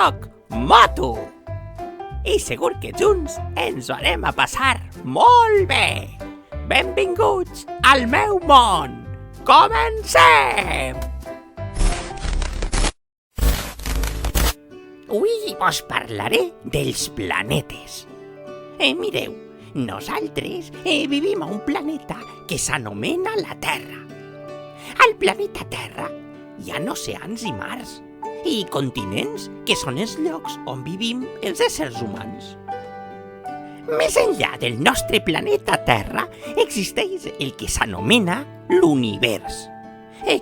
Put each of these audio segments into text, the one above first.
soc Moto i segur que junts ens ho anem a passar molt bé. Benvinguts al meu món. Comencem! Avui vos parlaré dels planetes. Mireu, nosaltres vivim a un planeta que s'anomena la Terra. Al planeta Terra hi ha oceans i mars, i continents que són els llocs on vivim els éssers humans. Més enllà del nostre planeta Terra existeix el que s'anomena l'univers,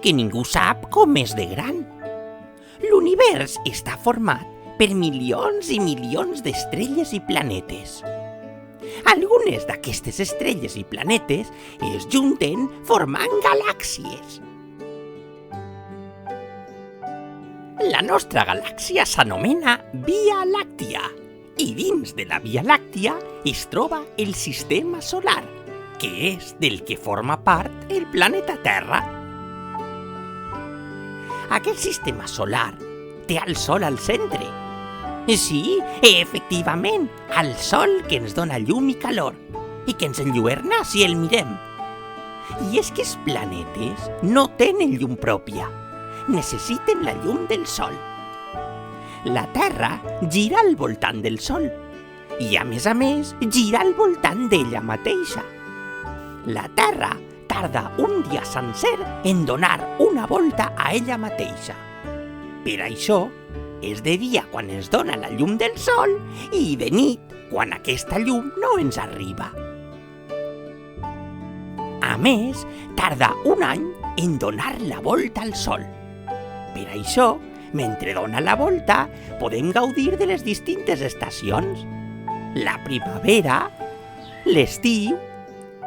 que ningú sap com és de gran. L'univers està format per milions i milions d'estrelles i planetes. Algunes d'aquestes estrelles i planetes es junten formant galàxies. La nostra galàxia s'anomena Via Làctia i dins de la Via Làctia es troba el Sistema Solar, que és del que forma part el planeta Terra. Aquest sistema solar té el Sol al centre. Sí, efectivament, el Sol que ens dona llum i calor i que ens enlluerna si el mirem. I és que els planetes no tenen llum pròpia. Necessiten la llum del Sol. La Terra gira al voltant del Sol i, a més, gira al voltant d'ella mateixa. La Terra tarda un dia sencer en donar una volta a ella mateixa. Per això, és de dia quan ens dona la llum del Sol i de nit quan aquesta llum no ens arriba. A més, tarda un any en donar la volta al Sol. Per això, mentre dona la volta, podem gaudir de les distintes estacions: la primavera, l'estiu,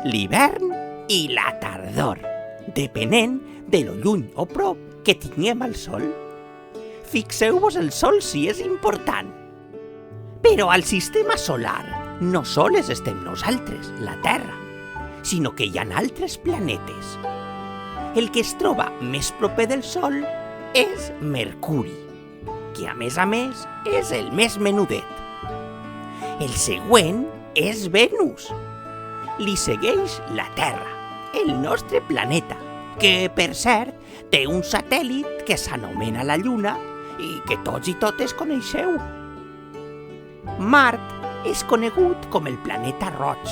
l'hivern i la tardor, depenent de lo lluny o prop que tinguem al Sol. Fixeu-vos el Sol si és important. Però al sistema solar no sols estem nosaltres, la Terra, sinó que hi ha altres planetes. El que es troba més proper del Sol és Mercuri, que a més és el més menudet. El següent és Venus. Li segueix la Terra, el nostre planeta, que, per cert, té un satèl·lit que s'anomena la Lluna i que tots i totes coneixeu. Mart és conegut com el planeta roig,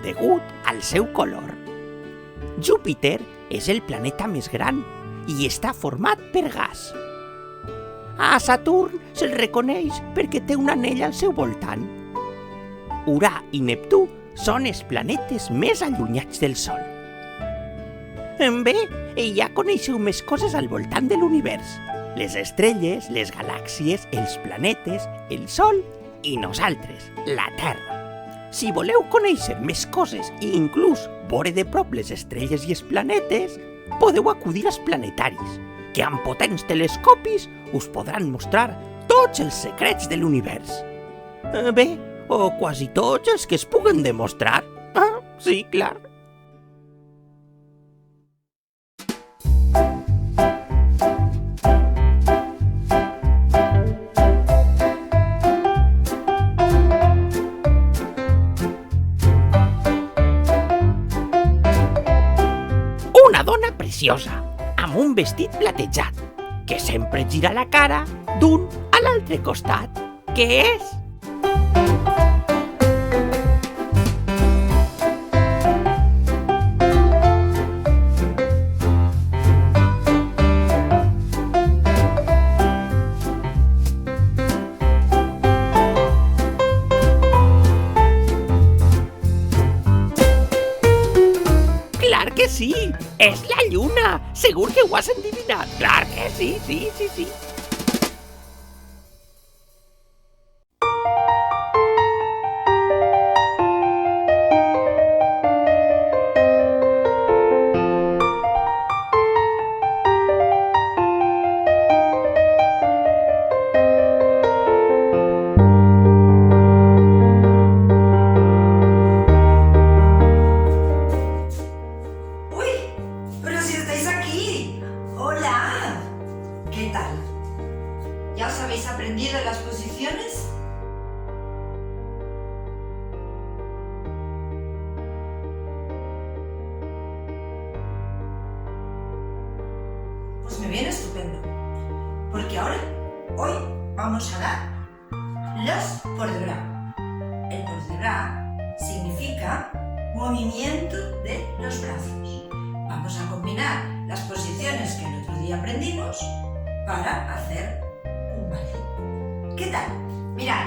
degut al seu color. Júpiter és el planeta més gran i està format per gas. A Saturn se'l reconeix perquè té un anell al seu voltant. Urà i Neptú són els planetes més allunyats del Sol. Bé, ja coneixeu més coses al voltant de l'univers: les estrelles, les galàxies, els planetes, el Sol i nosaltres, la Terra. Si voleu conèixer més coses i inclús veure de prop les estrelles i els planetes, podeu acudir als planetaris, que amb potents telescopis us podran mostrar tots els secrets de l'univers. Bé, o quasi tots els que es puguen demostrar. Sí, clar. Una dona preciosa, amb un vestit platejat, que sempre gira la cara d'un a l'altre costat. Què és? Clar que sí! És la Lluna! Segur que ho has endivinat! Clar que sí, sí. ¡Uy! ¡Pero si estáis aquí! ¡Hola! ¿Qué tal? me viene estupendo. Porque hoy vamos a dar los port de bras. El port de bras significa movimiento de los brazos. Vamos a combinar las posiciones que el otro día aprendimos para hacer un ballet. ¿Qué tal? Mirad,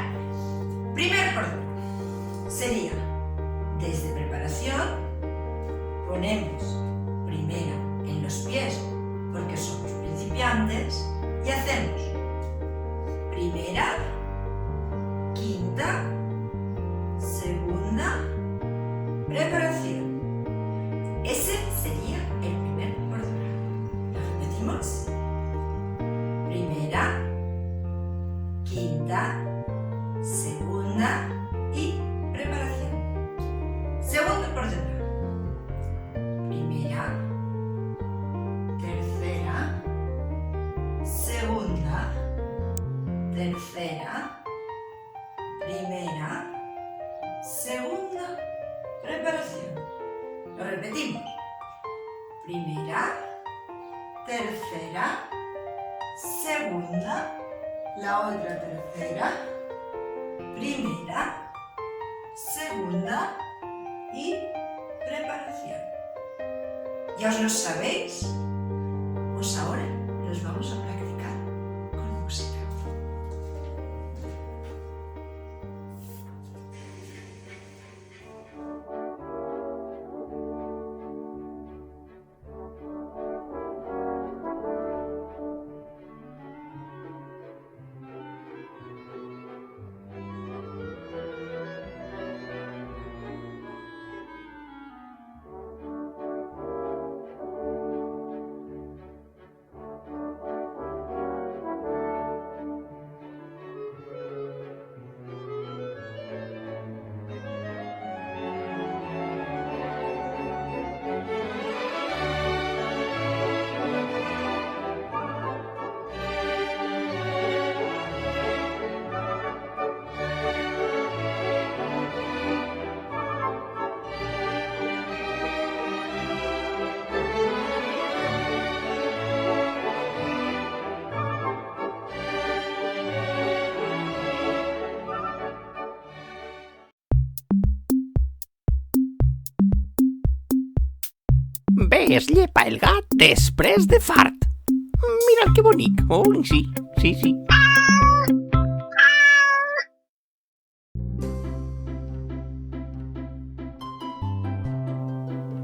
primer port de bras sería desde preparación, ponemos primera en los pies porque somos principiantes y hacemos primera, quinta, segunda, preparación. Ese sería el primer port de bras. Lo repetimos. Primera, quinta, segunda y preparación. Segundo port de bras. Primera, tercera, segunda, tercera, primera, segunda, preparación. Lo repetimos. Primera, tercera, segunda, la otra tercera, primera, segunda y preparación. ¿Ya os lo sabéis? Pues ahora los vamos a practicar con música. Bé, es llepa el gat després de fart. Mira'l que bonic. Oh, sí, sí, sí.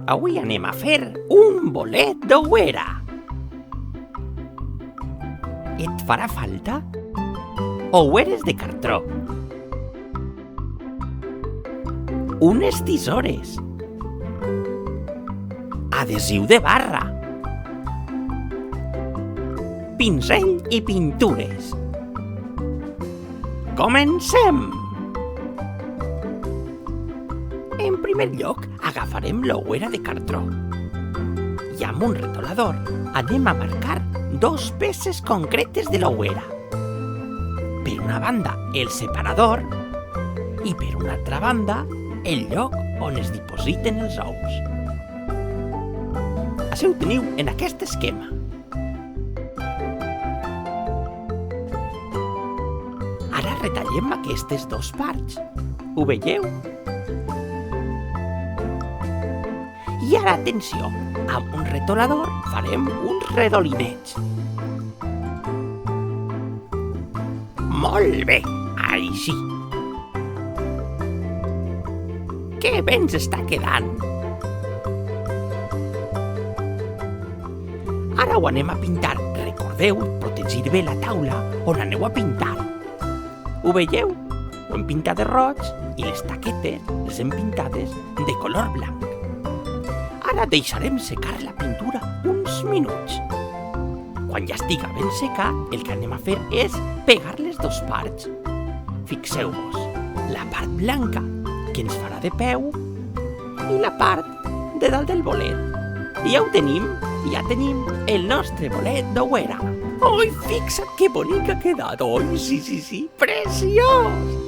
Avui anem a fer un bolet d'ouera. Et farà falta oueres de cartró, unes tisores, adhesiu de barra, pincell i pintures. Comencem! En primer lloc, agafarem l'ouera de cartró i amb un retolador anem a marcar dos peces concretes de l'ouera. Per una banda, el separador i per una altra banda, el lloc on es dipositen els ous. Això ho teniu en aquest esquema. Ara retallem aquestes dos parts. Ho veieu? I ara, atenció, amb un retolador farem uns redolinets. Molt bé, així. Que bé ens està quedant. Ara ho anem a pintar. Recordeu protegir bé la taula on aneu a pintar. Ho veieu? Ho hem pintat de roig i les taquetes les hem pintades de color blanc. Ara deixarem secar la pintura uns minuts. Quan ja estiga ben seca, el que anem a fer és pegar les dos parts. Fixeu-vos, la part blanca, que ens farà de peu, i la part de dalt del bolet. I ja ho tenim, ja tenim el nostre bolet d'ouera. Ai, fixa't que bonic ha quedat. Ai, sí, sí, sí, preciós!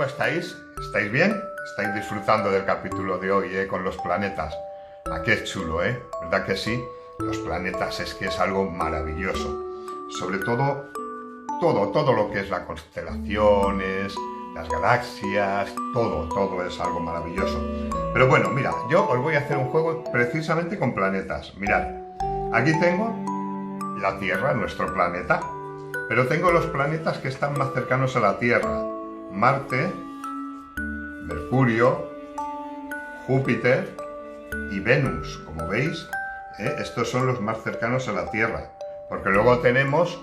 estáis? ¿Estáis bien? ¿Estáis disfrutando del capítulo de hoy, con los planetas? ¿A qué chulo, ¿Verdad que sí? Los planetas es que es algo maravilloso. Sobre todo, todo lo que es las constelaciones, las galaxias, todo es algo maravilloso. Pero bueno, mira, yo os voy a hacer un juego precisamente con planetas. Mirad, aquí tengo la Tierra, nuestro planeta, pero tengo los planetas que están más cercanos a la Tierra. Marte, Mercurio, Júpiter y Venus. Como veis, estos son los más cercanos a la Tierra. Porque luego tenemos,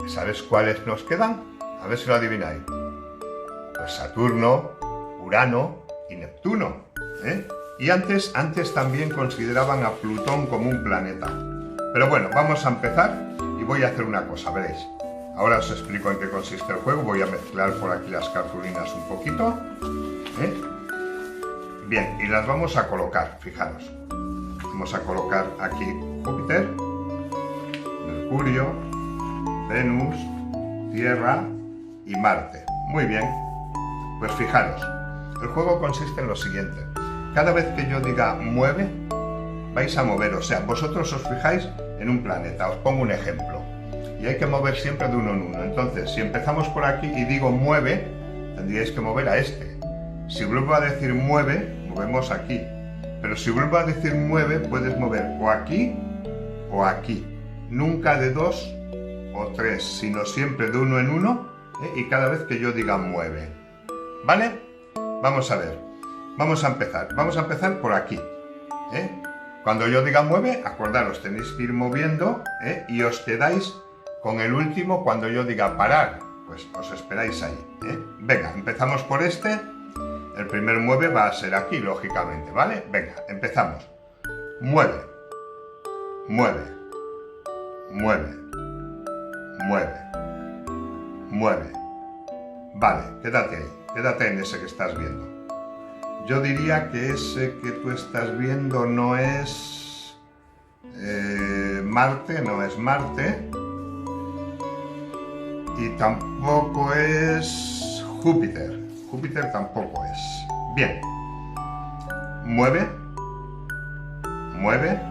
¿sabes cuáles nos quedan? A ver si lo adivináis. Pues Saturno, Urano y Neptuno. Y antes también consideraban a Plutón como un planeta. Pero bueno, vamos a empezar y voy a hacer una cosa, veréis. Ahora os explico en qué consiste el juego. Voy a mezclar por aquí las cartulinas un poquito. Bien, y las vamos a colocar, fijaros. Vamos a colocar aquí Júpiter, Mercurio, Venus, Tierra y Marte. Muy bien, pues fijaros, el juego consiste en lo siguiente. Cada vez que yo diga mueve, vais a mover, o sea, vosotros os fijáis en un planeta. Os pongo un ejemplo. Y hay que mover siempre de uno en uno. Entonces, si empezamos por aquí y digo mueve, tendríais que mover a este. Si vuelvo a decir mueve, movemos aquí. Pero si vuelvo a decir mueve, puedes mover o aquí o aquí. Nunca de dos o tres, sino siempre de uno en uno, y cada vez que yo diga mueve. ¿Vale? Vamos a ver. Vamos a empezar. Vamos a empezar por aquí. Cuando yo diga mueve, acordaros, tenéis que ir moviendo, y os quedáis con el último cuando yo diga parar. Pues os esperáis ahí. Venga, empezamos por este. El primer mueve va a ser aquí, lógicamente, ¿vale? Venga, empezamos. Mueve. Mueve. Mueve. Mueve. Mueve. Vale, quédate ahí. Quédate en ese que estás viendo. Yo diría que ese que tú estás viendo no es Marte, no es Marte. Y tampoco es Júpiter. Júpiter tampoco es. Bien. Mueve. Mueve.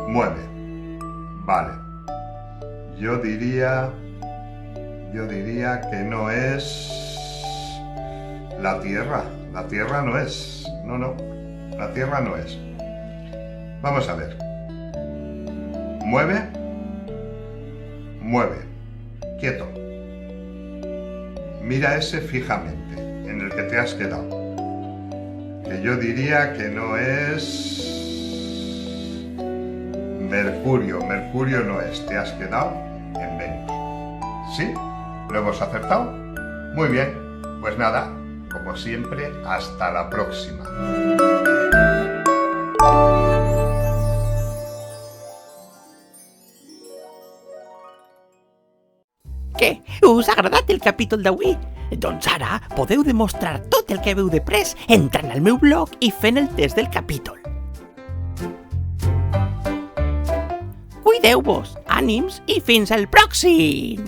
Mueve. Vale. Yo diría que no es la Tierra. La Tierra no es. No. La Tierra no es. Vamos a ver. Mueve. Mueve. Quieto. Mira ese fijamente, en el que te has quedado. Que yo diría que no es Mercurio. Mercurio no es. Te has quedado en Venus. ¿Sí? ¿Lo hemos acertado? Muy bien. Pues nada, como siempre, hasta la próxima. Què? Us ha agradat el capítol d'avui? Doncs ara podeu demostrar tot el que veu després entrant al meu blog i fent el test del capítol. Cuideu-vos, ànims i fins al pròxim!